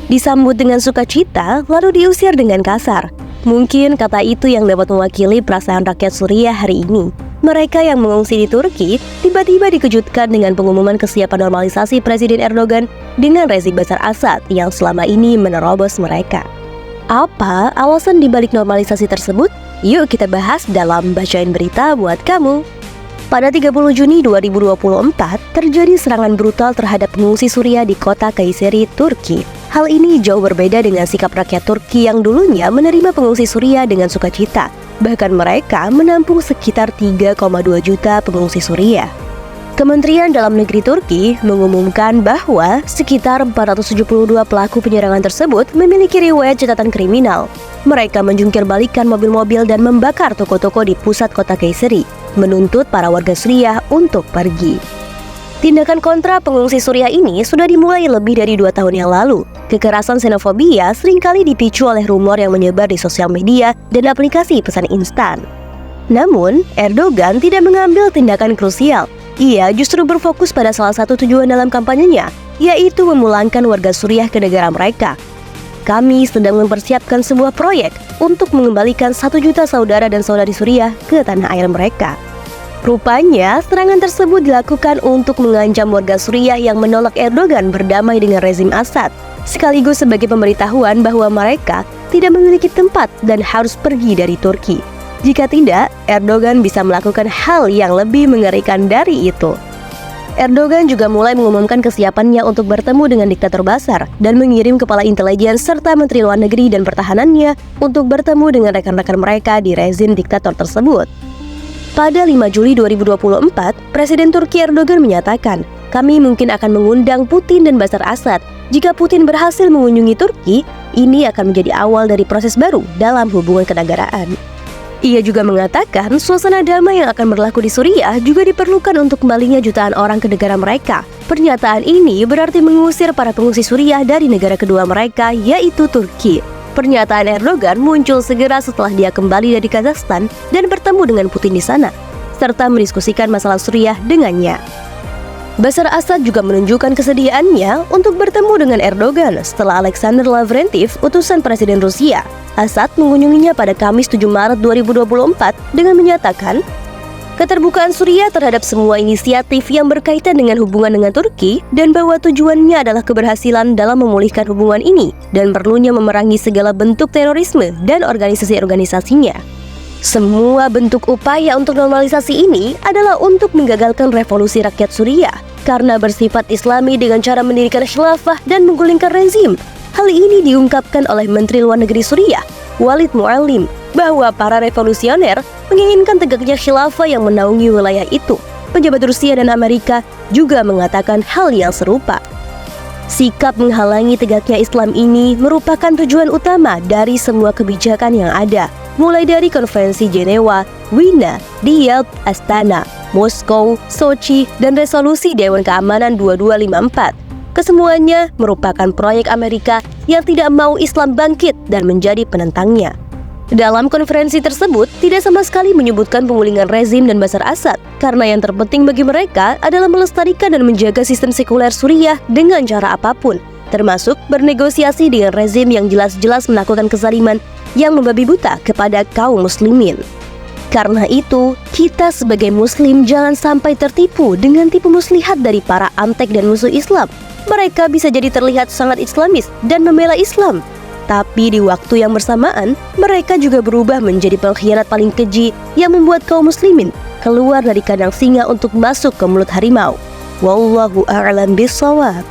disambut dengan sukacita lalu diusir dengan kasar. Mungkin kata itu yang dapat mewakili perasaan rakyat Suriah hari ini. Mereka yang mengungsi di Turki tiba-tiba dikejutkan dengan pengumuman kesiapan normalisasi Presiden Erdogan dengan rezim Bashar Assad yang selama ini menerobos mereka. Apa alasan dibalik normalisasi tersebut? Yuk kita bahas dalam Bacain Berita buat kamu. Pada 30 Juni 2024, terjadi serangan brutal terhadap pengungsi Suriah di kota Kayseri, Turki. Hal ini jauh berbeda dengan sikap rakyat Turki yang dulunya menerima pengungsi Suriah dengan sukacita. Bahkan mereka menampung sekitar 3,2 juta pengungsi Suriah. Kementerian Dalam Negeri Turki mengumumkan bahwa sekitar 472 pelaku penyerangan tersebut memiliki riwayat catatan kriminal. Mereka menjungkir balikan mobil-mobil dan membakar toko-toko di pusat kota Kayseri, menuntut para warga Suriah untuk pergi. Tindakan kontra pengungsi Suriah ini sudah dimulai lebih dari 2 tahun yang lalu. Kekerasan xenofobia seringkali dipicu oleh rumor yang menyebar di sosial media dan aplikasi pesan instan. Namun, Erdogan tidak mengambil tindakan krusial. Ia justru berfokus pada salah satu tujuan dalam kampanyenya, yaitu memulangkan warga Suriah ke negara mereka. Kami sedang mempersiapkan sebuah proyek untuk mengembalikan 1 juta saudara dan saudari Suriah ke tanah air mereka. Rupanya, serangan tersebut dilakukan untuk mengancam warga Suriah yang menolak Erdogan berdamai dengan rezim Assad, sekaligus sebagai pemberitahuan bahwa mereka tidak memiliki tempat dan harus pergi dari Turki. Jika tidak, Erdogan bisa melakukan hal yang lebih mengerikan dari itu. Erdogan juga mulai mengumumkan kesiapannya untuk bertemu dengan diktator Bashar dan mengirim kepala intelijen serta menteri luar negeri dan pertahanannya untuk bertemu dengan rekan-rekan mereka di rezim diktator tersebut. Pada 5 Juli 2024, Presiden Turki Erdogan menyatakan, kami mungkin akan mengundang Putin dan Bashar Assad. Jika Putin berhasil mengunjungi Turki, ini akan menjadi awal dari proses baru dalam hubungan kenegaraan. Ia juga mengatakan suasana damai yang akan berlaku di Suriah juga diperlukan untuk kembalinya jutaan orang ke negara mereka. Pernyataan ini berarti mengusir para pengungsi Suriah dari negara kedua mereka, yaitu Turki. Pernyataan Erdogan muncul segera setelah dia kembali dari Kazakhstan dan bertemu dengan Putin di sana, serta mendiskusikan masalah Suriah dengannya. Bashar Assad juga menunjukkan kesediaannya untuk bertemu dengan Erdogan setelah Alexander Lavrentiev, utusan Presiden Rusia. Assad mengunjunginya pada Kamis 7 Maret 2024 dengan menyatakan, keterbukaan Suriah terhadap semua inisiatif yang berkaitan dengan hubungan dengan Turki dan bahwa tujuannya adalah keberhasilan dalam memulihkan hubungan ini dan perlunya memerangi segala bentuk terorisme dan organisasi-organisasinya. Semua bentuk upaya untuk normalisasi ini adalah untuk menggagalkan revolusi rakyat Suriah karena bersifat Islami dengan cara mendirikan khilafah dan menggulingkan rezim. Hal ini diungkapkan oleh Menteri Luar Negeri Suriah, Walid Mu'allim, bahwa para revolusioner menginginkan tegaknya khilafah yang menaungi wilayah itu. Pejabat Rusia dan Amerika juga mengatakan hal yang serupa. Sikap menghalangi tegaknya Islam ini merupakan tujuan utama dari semua kebijakan yang ada, mulai dari Konferensi Jenewa, Wina, Riyadh, Astana, Moskow, Sochi, dan Resolusi Dewan Keamanan 2254. Kesemuanya merupakan proyek Amerika yang tidak mau Islam bangkit dan menjadi penentangnya. Dalam konferensi tersebut, tidak sama sekali menyebutkan pemulihan rezim dan Bashar Assad, karena yang terpenting bagi mereka adalah melestarikan dan menjaga sistem sekuler Suriah dengan cara apapun, termasuk bernegosiasi dengan rezim yang jelas-jelas melakukan kezaliman yang membabi buta kepada kaum muslimin. Karena itu, kita sebagai muslim jangan sampai tertipu dengan tipu muslihat dari para antek dan musuh Islam. Mereka bisa jadi terlihat sangat Islamis dan membela Islam, tapi di waktu yang bersamaan, mereka juga berubah menjadi pengkhianat paling keji yang membuat kaum muslimin keluar dari kandang singa untuk masuk ke mulut harimau. Wallahu a'lam bishawab.